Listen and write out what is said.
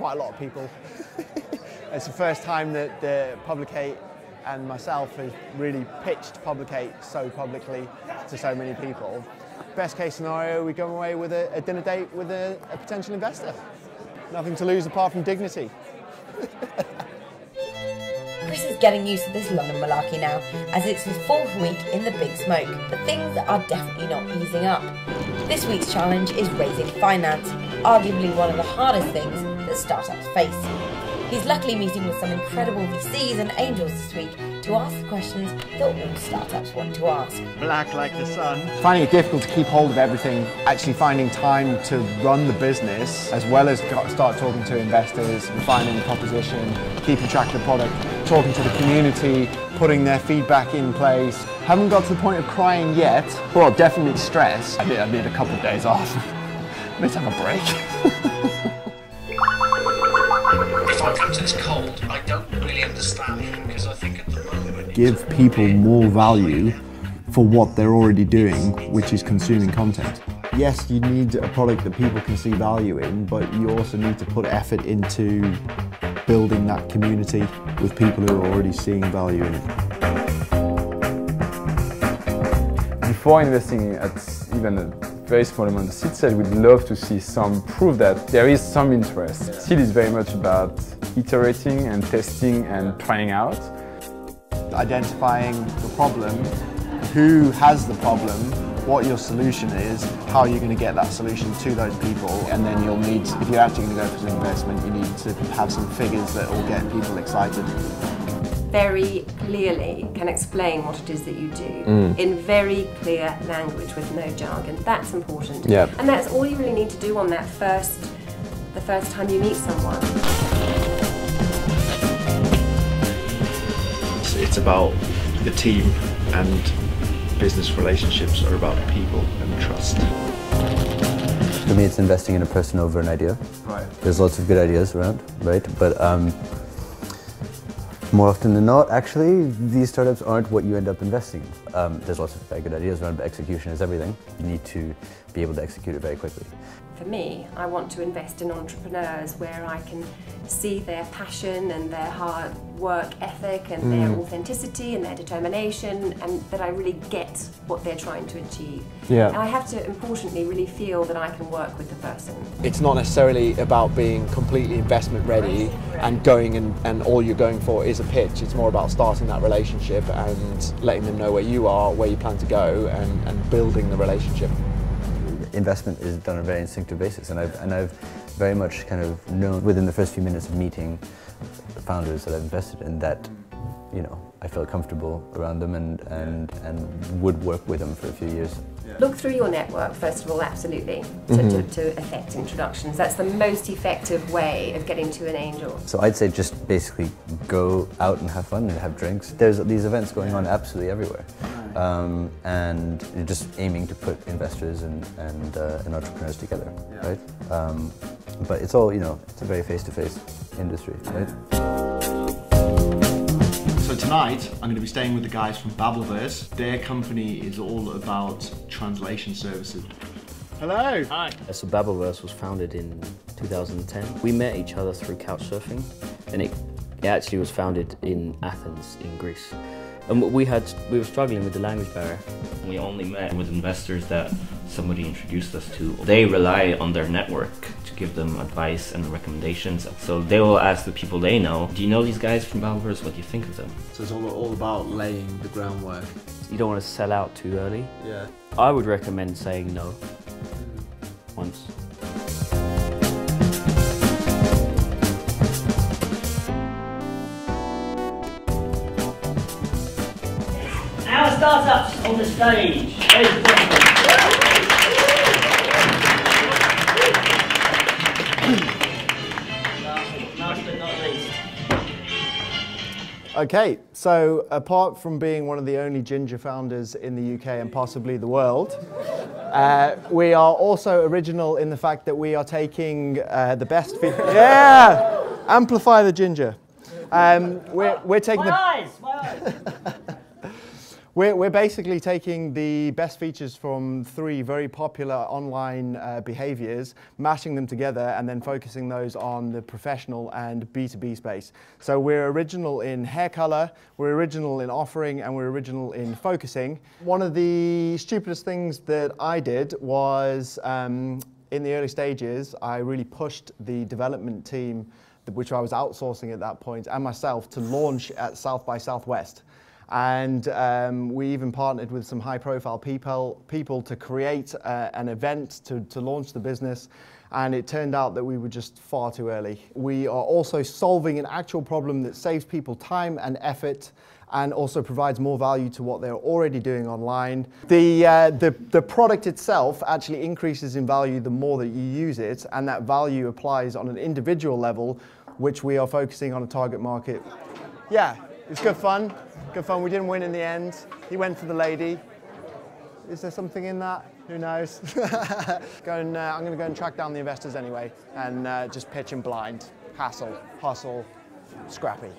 quite a lot of people. It's the first time that Publicate and myself have really pitched Publicate so publicly to so many people. Best case scenario, we go away with a dinner date with a potential investor. Nothing to lose apart from dignity. Chris is getting used to this London malarkey now, as it's his 4th week in the big smoke, but things are definitely not easing up. This week's challenge is raising finance, arguably one of the hardest things that startups face. He's luckily meeting with some incredible VCs and angels this week to ask the questions that all startups want to ask. Black like the sun. Finding it difficult to keep hold of everything, actually finding time to run the business, as well as start talking to investors, refining the proposition, keeping track of the product, talking to the community, putting their feedback in place. Haven't got to the point of crying yet. Well, definitely stress. I need a couple of days off. Let's have a break. If I come to this cold, I don't really understand it, because I think at the moment... Give people more value for what they're already doing, which is consuming content. Yes, you need a product that people can see value in, but you also need to put effort into building that community with people who are already seeing value in it. Before investing at even a very small amount of seed size, we'd love to see some proof that there is some interest. Seed is very much about iterating and testing and trying out. Identifying the problem, who has the problem, what your solution is, how you're going to get that solution to those people, and then you'll need, if you're actually going to go for some investment, you need to have some figures that will get people excited. Very clearly can explain what it is that you do in very clear language with no jargon. That's important. Yeah. And that's all you really need to do on that the first time you meet someone. It's about the team, and business relationships are about people and trust. For me, it's investing in a person over an idea. Right. There's lots of good ideas around, right? But more often than not, actually, these startups aren't what you end up investing in. There's lots of very good ideas around, but execution is everything. You need to be able to execute it very quickly. For me, I want to invest in entrepreneurs where I can see their passion and their hard work ethic and their authenticity and their determination, and that I really get what they're trying to achieve. Yeah. And I have to, importantly, really feel that I can work with the person. It's not necessarily about being completely investment ready and going and all you're going for is a pitch. It's more about starting that relationship and letting them know where you are, where you plan to go, and building the relationship. Investment is done on a very instinctive basis, and I've very much kind of known within the first few minutes of meeting the founders that I've invested in that, you know, I felt comfortable around them and would work with them for a few years. Look through your network, first of all, absolutely, to effect introductions. That's the most effective way of getting to an angel. So I'd say just basically go out and have fun and have drinks. There's these events going on absolutely everywhere. And you're just aiming to put investors and entrepreneurs together, right? But it's all, you know, it's a very face-to-face industry, right? So tonight, I'm going to be staying with the guys from Babelverse. Their company is all about translation services. Hello! Hi. So Babelverse was founded in 2010. We met each other through couchsurfing, and it actually was founded in Athens, in Greece. And we were struggling with the language barrier. We only met with investors that somebody introduced us to. They rely on their network to give them advice and recommendations. So they will ask the people they know, do you know these guys from Babelverse? What do you think of them? So it's all about laying the groundwork. You don't want to sell out too early. Yeah. I would recommend saying no once. Our startups on the stage. Ladies and gentlemen. Last but not least. Okay, so apart from being one of the only ginger founders in the UK and possibly the world, we are also original in the fact that we are taking the best yeah, amplify the ginger. We're taking my eyes. We're basically taking the best features from 3 very popular online behaviors, mashing them together and then focusing those on the professional and B2B space. So we're original in hair color, we're original in offering, and we're original in focusing. One of the stupidest things that I did was in the early stages, I really pushed the development team, which I was outsourcing at that point, and myself to launch at South by Southwest. And we even partnered with some high-profile people to create an event to launch the business, and it turned out that we were just far too early. We are also solving an actual problem that saves people time and effort and also provides more value to what they're already doing online. The product itself actually increases in value the more that you use it, and that value applies on an individual level, which we are focusing on a target market. Yeah, it was good fun. Good fun. We didn't win in the end. He went for the lady. Is there something in that? Who knows? I'm going to go and track down the investors anyway and just pitch them blind. Hassle, hustle, scrappy.